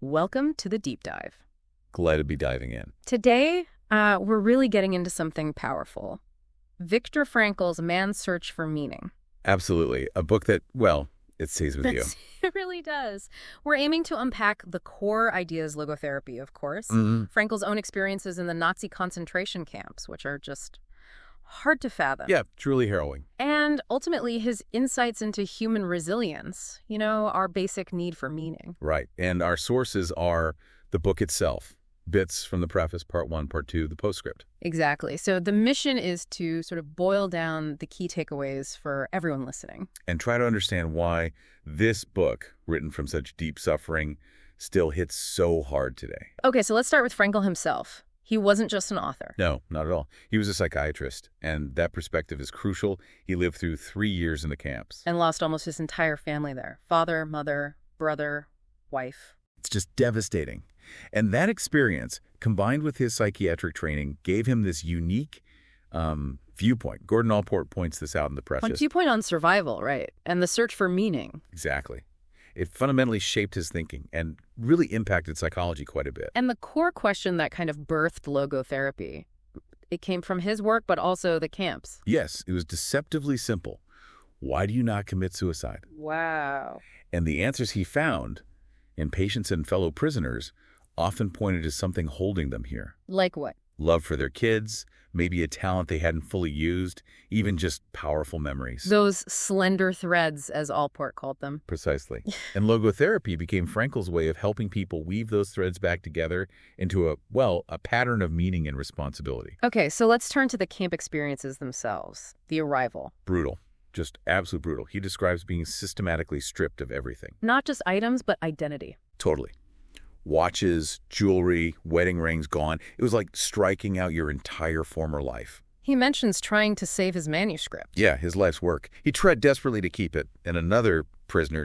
Welcome to the deep dive. Glad to be diving in. Today, we're really getting into something powerful. Viktor Frankl's Man's Search for Meaning. Absolutely. A book that, well, it stays with you. It really does. We're aiming to unpack the core ideas logotherapy, of course. Frankl's own experiences in the Nazi concentration camps, which are just hard to fathom. Yeah, truly harrowing. And ultimately, his insights into human resilience, our basic need for meaning. Right. And our sources are the book itself, bits from the preface, part 1, part 2, the postscript. Exactly. So the mission is to sort of boil down the key takeaways for everyone listening. And try to understand why this book, written from such deep suffering, still hits so hard today. Okay, so let's start with Frankl himself. He wasn't just an author. No, not at all. He was a psychiatrist, and that perspective is crucial. He lived through 3 years in the camps. And lost almost his entire family there. Father, mother, brother, wife. It's just devastating. And that experience, combined with his psychiatric training, gave him this unique viewpoint. Gordon Allport points this out in the preface. A viewpoint on survival, right? And the search for meaning. Exactly. It fundamentally shaped his thinking and really impacted psychology quite a bit. And the core question that kind of birthed logotherapy, it came from his work, but also the camps. Yes, it was deceptively simple. Why do you not commit suicide? Wow. And the answers he found in patients and fellow prisoners often pointed to something holding them here. Like what? Love for their kids, maybe a talent they hadn't fully used, even just powerful memories. Those slender threads, as Allport called them. Precisely. And logotherapy became Frankl's way of helping people weave those threads back together into a pattern of meaning and responsibility. Okay, so let's turn to the camp experiences themselves. The arrival. Brutal. Just absolute brutal. He describes being systematically stripped of everything. Not just items, but identity. Totally. Watches, jewelry, wedding rings gone. It was like striking out your entire former life. He mentions trying to save his manuscript. Yeah, his life's work. He tried desperately to keep it, and another prisoner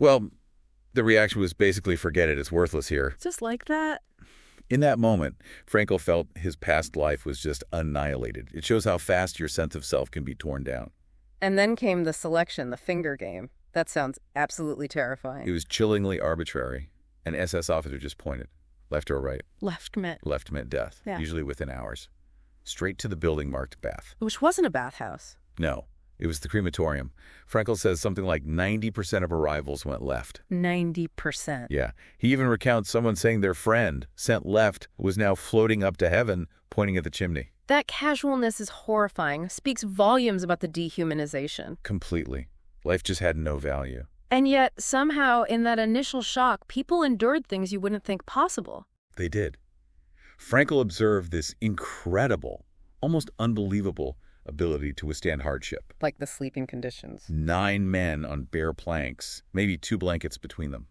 the reaction was basically, forget it, it's worthless here. Just like that? In that moment, Frankl felt his past life was just annihilated. It shows how fast your sense of self can be torn down. And then came the selection, the finger game. That sounds absolutely terrifying. It was chillingly arbitrary. An SS officer just pointed, left or right. Left meant Death, yeah. Usually within hours. Straight to the building marked bath. Which wasn't a bathhouse. No, it was the crematorium. Frankl says something like 90% of arrivals went left. 90%. Yeah. He even recounts someone saying their friend, sent left, was now floating up to heaven, pointing at the chimney. That casualness is horrifying, speaks volumes about the dehumanization. Completely. Life just had no value. And yet, somehow, in that initial shock, people endured things you wouldn't think possible. They did. Frankl observed this incredible, almost unbelievable ability to withstand hardship. Like the sleeping conditions. 9 men on bare planks, maybe 2 blankets between them.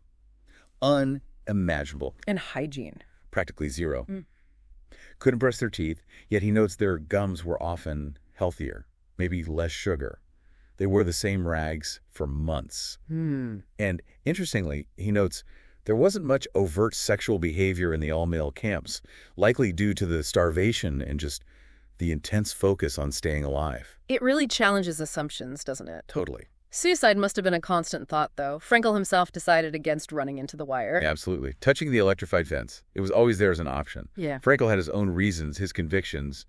Unimaginable. And hygiene. Practically zero. Couldn't brush their teeth, yet he notes their gums were often healthier, maybe less sugar. They wore the same rags for months. And interestingly, he notes there wasn't much overt sexual behavior in the all-male camps, likely due to the starvation and just the intense focus on staying alive. It really challenges assumptions, doesn't it? Totally. Suicide must have been a constant thought, though. Frankl himself decided against running into the wire. Yeah, absolutely. Touching the electrified fence. It was always there as an option. Yeah. Frankl had his own reasons, his convictions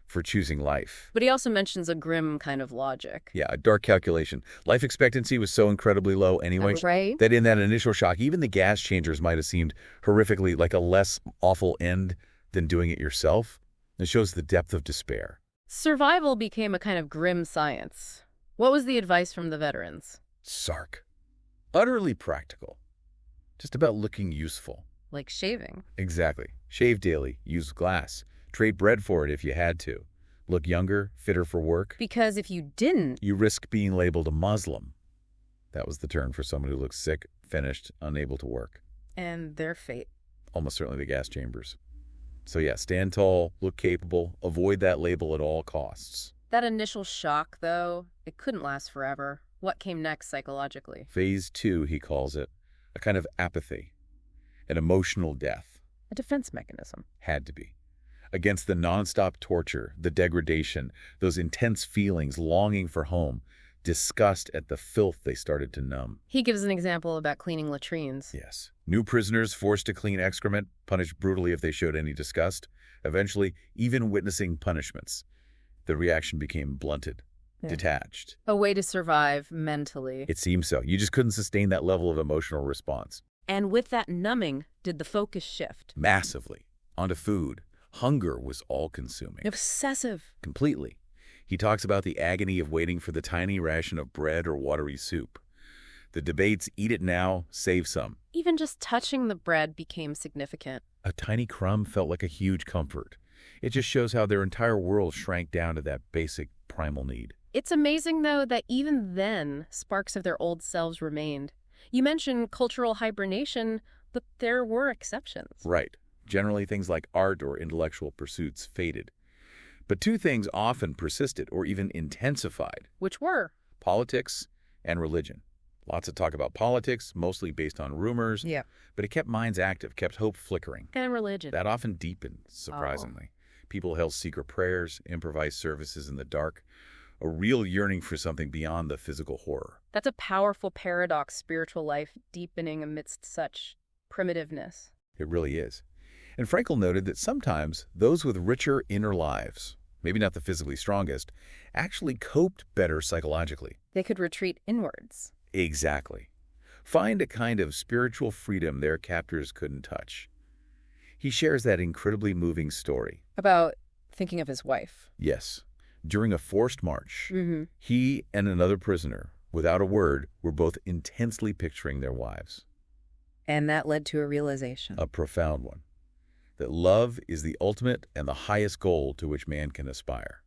for choosing life. But he also mentions a grim kind of logic. Yeah, a dark calculation. Life expectancy was so incredibly low anyway, right? That in that initial shock, even the gas changers might have seemed horrifically like a less awful end than doing it yourself. It shows the depth of despair. Survival became a kind of grim science. What was the advice from the veterans? Sark. Utterly practical. Just about looking useful. Like shaving. Exactly. Shave daily. Use glass. Trade bread for it if you had to. Look younger, fitter for work. Because if you didn't, you risk being labeled a Muslim. That was the term for someone who looks sick, finished, unable to work. And their fate. Almost certainly the gas chambers. So yeah, stand tall, look capable, avoid that label at all costs. That initial shock, though, it couldn't last forever. What came next psychologically? Phase 2, he calls it. A kind of apathy. An emotional death. A defense mechanism. Had to be. Against the nonstop torture, the degradation, those intense feelings, longing for home, disgust at the filth they started to numb. He gives an example about cleaning latrines. Yes. New prisoners forced to clean excrement, punished brutally if they showed any disgust, eventually even witnessing punishments. The reaction became blunted, detached. A way to survive mentally. It seems so. You just couldn't sustain that level of emotional response. And with that numbing, did the focus shift? Massively. Onto food. Hunger was all-consuming. Obsessive. Completely. He talks about the agony of waiting for the tiny ration of bread or watery soup. The debates, eat it now, save some. Even just touching the bread became significant. A tiny crumb felt like a huge comfort. It just shows how their entire world shrank down to that basic primal need. It's amazing, though, that even then, sparks of their old selves remained. You mentioned cultural hibernation, but there were exceptions. Right. Generally, things like art or intellectual pursuits faded. But two things often persisted or even intensified. Which were? Politics and religion. Lots of talk about politics, mostly based on rumors. Yeah. But it kept minds active, kept hope flickering. And religion. That often deepened, surprisingly. People held secret prayers, improvised services in the dark, a real yearning for something beyond the physical horror. That's a powerful paradox, spiritual life deepening amidst such primitiveness. It really is. And Frankl noted that sometimes those with richer inner lives, maybe not the physically strongest, actually coped better psychologically. They could retreat inwards. Exactly. Find a kind of spiritual freedom their captors couldn't touch. He shares that incredibly moving story. About thinking of his wife. Yes. During a forced march, he and another prisoner, without a word, were both intensely picturing their wives. And that led to a realization. A profound one. That love is the ultimate and the highest goal to which man can aspire.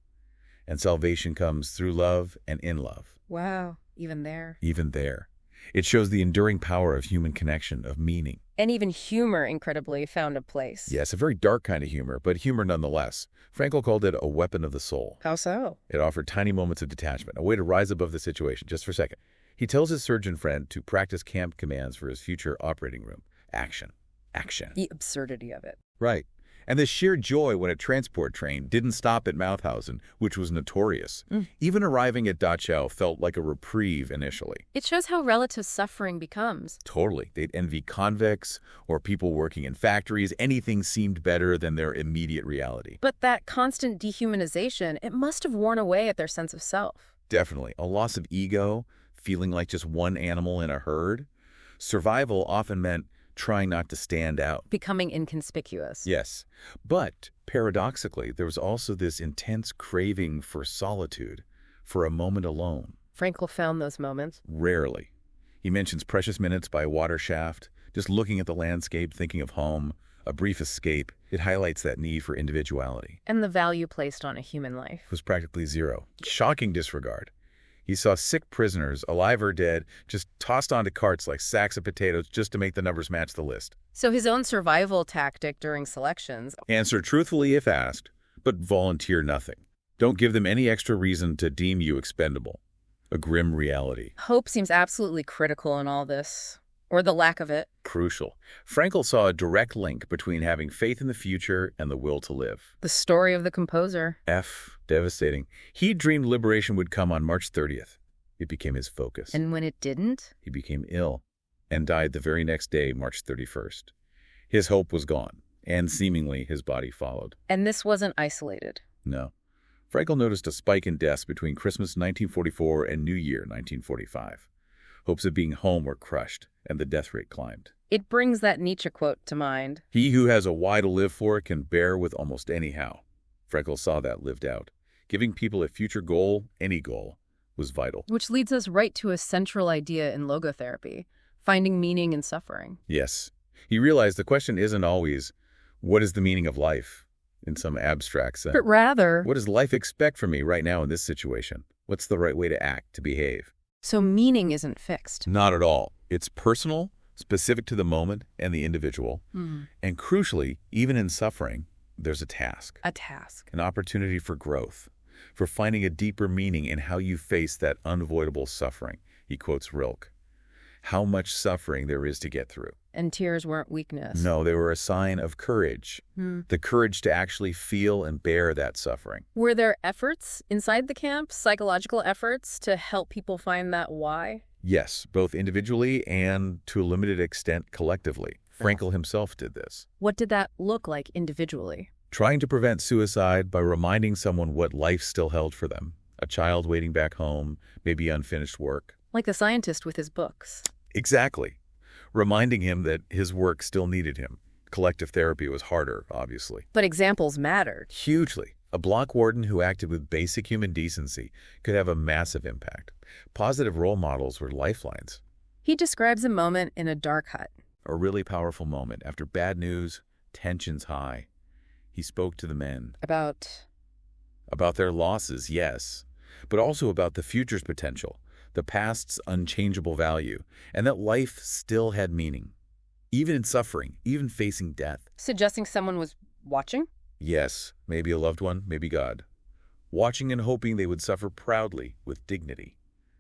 And salvation comes through love and in love. Wow, even there. Even there. It shows the enduring power of human connection, of meaning. And even humor, incredibly, found a place. Yes, a very dark kind of humor, but humor nonetheless. Frankl called it a weapon of the soul. How so? It offered tiny moments of detachment, a way to rise above the situation, just for a second. He tells his surgeon friend to practice camp commands for his future operating room. Action. Action. The absurdity of it. Right. And the sheer joy when a transport train didn't stop at Mauthausen, which was notorious. Even arriving at Dachau felt like a reprieve initially. It shows how relative suffering becomes. Totally. They'd envy convicts or people working in factories. Anything seemed better than their immediate reality. But that constant dehumanization, it must have worn away at their sense of self. Definitely. A loss of ego, feeling like just one animal in a herd. Survival often meant trying not to stand out. Becoming inconspicuous. Yes. But, paradoxically, there was also this intense craving for solitude, for a moment alone. Frankl found those moments. Rarely. He mentions precious minutes by a water shaft, just looking at the landscape, thinking of home, a brief escape. It highlights that need for individuality. And the value placed on a human life. It was practically zero. Shocking disregard. He saw sick prisoners, alive or dead, just tossed onto carts like sacks of potatoes just to make the numbers match the list. So his own survival tactic during selections. Answer truthfully if asked, but volunteer nothing. Don't give them any extra reason to deem you expendable. A grim reality. Hope seems absolutely critical in all this. Or the lack of it. Crucial. Frankl saw a direct link between having faith in the future and the will to live. The story of the composer. Devastating. He dreamed liberation would come on March 30th. It became his focus. And when it didn't? He became ill and died the very next day, March 31st. His hope was gone, and seemingly his body followed. And this wasn't isolated. No. Frankl noticed a spike in deaths between Christmas 1944 and New Year 1945. Hopes of being home were crushed, and the death rate climbed. It brings that Nietzsche quote to mind. He who has a why to live for can bear with almost any how. Frankl saw that lived out. Giving people a future goal, any goal, was vital. Which leads us right to a central idea in logotherapy, finding meaning in suffering. Yes. He realized the question isn't always, what is the meaning of life, in some abstract sense? But rather, what does life expect from me right now in this situation? What's the right way to act, to behave? So meaning isn't fixed. Not at all. It's personal, specific to the moment and the individual. And crucially, even in suffering, there's a task. A task. An opportunity for growth, for finding a deeper meaning in how you face that unavoidable suffering. He quotes Rilke. how much suffering there is to get through. And tears weren't weakness. No, they were a sign of courage. The courage to actually feel and bear that suffering. Were there efforts inside the camp, psychological efforts, to help people find that why? Yes, both individually and to a limited extent collectively. Frankl himself did this. What did that look like individually? Trying to prevent suicide by reminding someone what life still held for them. A child waiting back home, maybe unfinished work. Like the scientist with his books. Exactly. Reminding him that his work still needed him. Collective therapy was harder, obviously. But examples mattered. Hugely. A block warden who acted with basic human decency could have a massive impact. Positive role models were lifelines. He describes a moment in a dark hut. A really powerful moment. After bad news, tensions high. He spoke to the men. About their losses, yes, but also about the future's potential, the past's unchangeable value, and that life still had meaning. Even in suffering, even facing death. Suggesting someone was watching? Yes, maybe a loved one, maybe God. Watching and hoping they would suffer proudly, with dignity.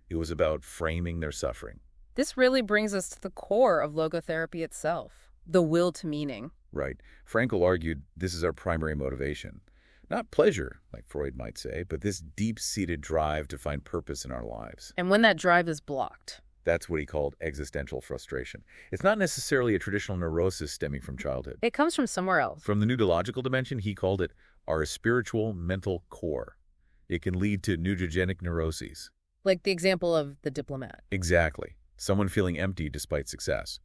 It was about framing their suffering. This really brings us to the core of logotherapy itself, the will to meaning. Right. Frankl argued this is our primary motivation. Not pleasure, like Freud might say, but this deep-seated drive to find purpose in our lives. And when that drive is blocked? That's what he called existential frustration. It's not necessarily a traditional neurosis stemming from childhood. It comes from somewhere else. From the pneudological dimension, he called it our spiritual mental core. It can lead to neurogenic neuroses. Like the example of the diplomat. Exactly. Someone feeling empty despite success.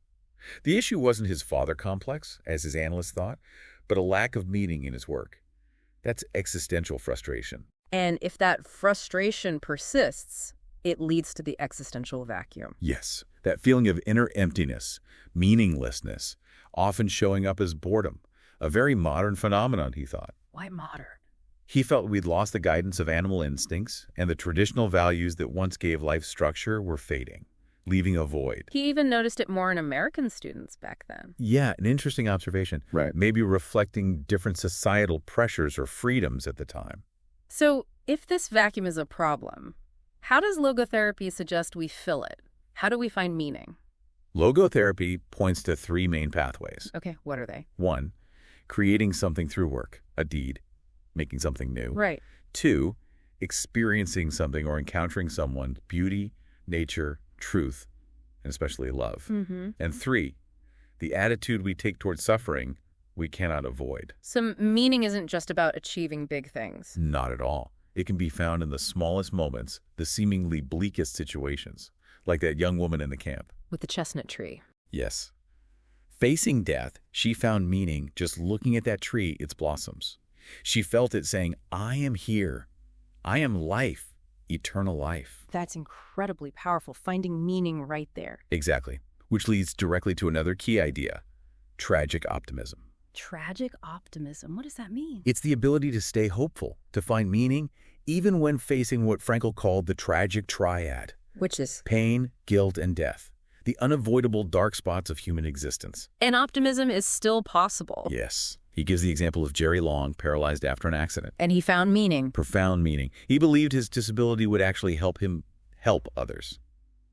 The issue wasn't his father complex, as his analysts thought, but a lack of meaning in his work. That's existential frustration. And if that frustration persists, it leads to the existential vacuum. Yes, that feeling of inner emptiness, meaninglessness, often showing up as boredom. A very modern phenomenon, he thought. Why modern? He felt we'd lost the guidance of animal instincts, and the traditional values that once gave life structure were fading, leaving a void. He even noticed it more in American students back then. Yeah, an interesting observation. Right. Maybe reflecting different societal pressures or freedoms at the time. So, if this vacuum is a problem, how does logotherapy suggest we fill it? How do we find meaning? Logotherapy points to three main pathways. Okay, what are they? 1, creating something through work, a deed, making something new. Right. 2, experiencing something or encountering someone, beauty, nature, truth, and especially love. And 3, the attitude we take towards suffering we cannot avoid. So meaning isn't just about achieving big things. Not at all. It can be found in the smallest moments, the seemingly bleakest situations, like that young woman in the camp. With the chestnut tree. Yes. Facing death, she found meaning just looking at that tree, its blossoms. She felt it saying, I am here. I am life, eternal life. That's incredibly powerful, finding meaning right there. Exactly. Which leads directly to another key idea, tragic optimism. Tragic optimism, what does that mean? It's the ability to stay hopeful, to find meaning, even when facing what Frankl called the tragic triad. Which is? Pain, guilt, and death. The unavoidable dark spots of human existence. And optimism is still possible. Yes. He gives the example of Jerry Long, paralyzed after an accident. And he found meaning. Profound meaning. He believed his disability would actually help him help others.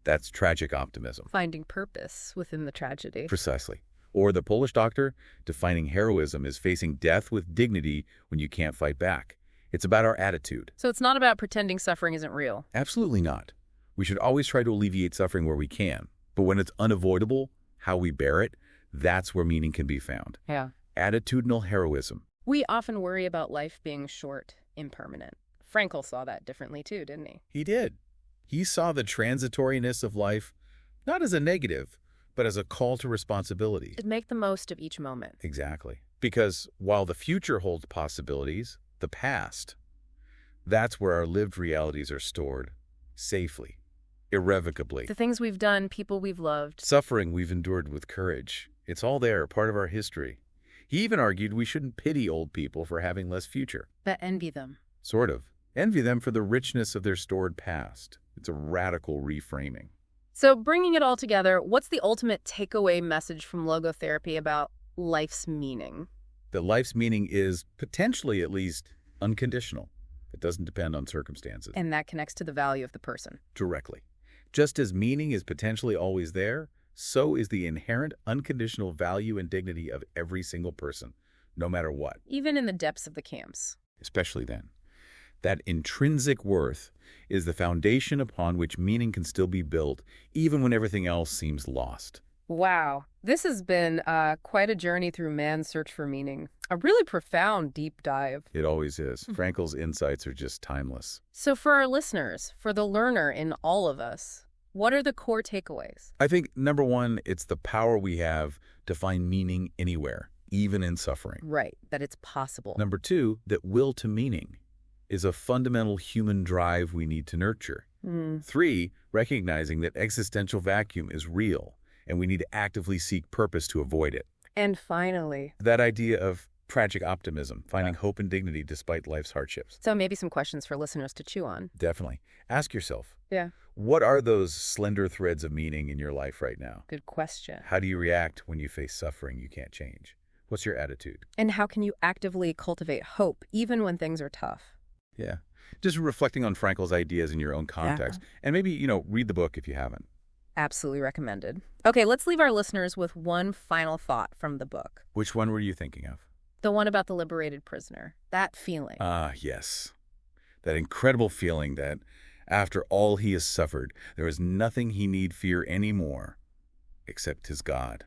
That's tragic optimism. Finding purpose within the tragedy. Precisely. Or the Polish doctor, defining heroism as facing death with dignity when you can't fight back. It's about our attitude. So it's not about pretending suffering isn't real. Absolutely not. We should always try to alleviate suffering where we can. But when it's unavoidable, how we bear it, that's where meaning can be found. Yeah. Attitudinal heroism. We often worry about life being short, impermanent. Frankl saw that differently too, didn't he? He did. He saw the transitoriness of life not as a negative, but as a call to responsibility. To make the most of each moment. Exactly. Because while the future holds possibilities, the past, that's where our lived realities are stored, safely, irrevocably. The things we've done, people we've loved. Suffering we've endured with courage. It's all there, part of our history. He even argued we shouldn't pity old people for having less future. But envy them. Sort of. Envy them for the richness of their stored past. It's a radical reframing. So bringing it all together, what's the ultimate takeaway message from logotherapy about life's meaning? That life's meaning is, potentially at least, unconditional. It doesn't depend on circumstances. And that connects to the value of the person. Directly. Just as meaning is potentially always there, so is the inherent unconditional value and dignity of every single person, no matter what. Even in the depths of the camps. Especially then. That intrinsic worth is the foundation upon which meaning can still be built, even when everything else seems lost. Wow. This has been quite a journey through man's search for meaning. A really profound deep dive. It always is. Frankl's insights are just timeless. So for our listeners, for the learner in all of us, what are the core takeaways? I think, number one, it's the power we have to find meaning anywhere, even in suffering. Right, that it's possible. Number two, that will to meaning is a fundamental human drive we need to nurture. Three, recognizing that existential vacuum is real, and we need to actively seek purpose to avoid it. And finally, that idea of tragic optimism, finding hope and dignity despite life's hardships. So maybe some questions for listeners to chew on. Definitely. Ask yourself, Yeah. what are those slender threads of meaning in your life right now? Good question. How do you react when you face suffering you can't change? What's your attitude? And how can you actively cultivate hope even when things are tough? Yeah. Just reflecting on Frankl's ideas in your own context. And maybe, read the book if you haven't. Absolutely recommended. Okay, let's leave our listeners with one final thought from the book. Which one were you thinking of? The one about the liberated prisoner. That feeling. Ah, yes. That incredible feeling that after all he has suffered, there is nothing he need fear anymore except his God.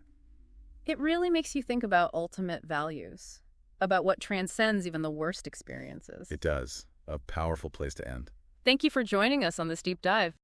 It really makes you think about ultimate values, about what transcends even the worst experiences. It does. A powerful place to end. Thank you for joining us on this deep dive.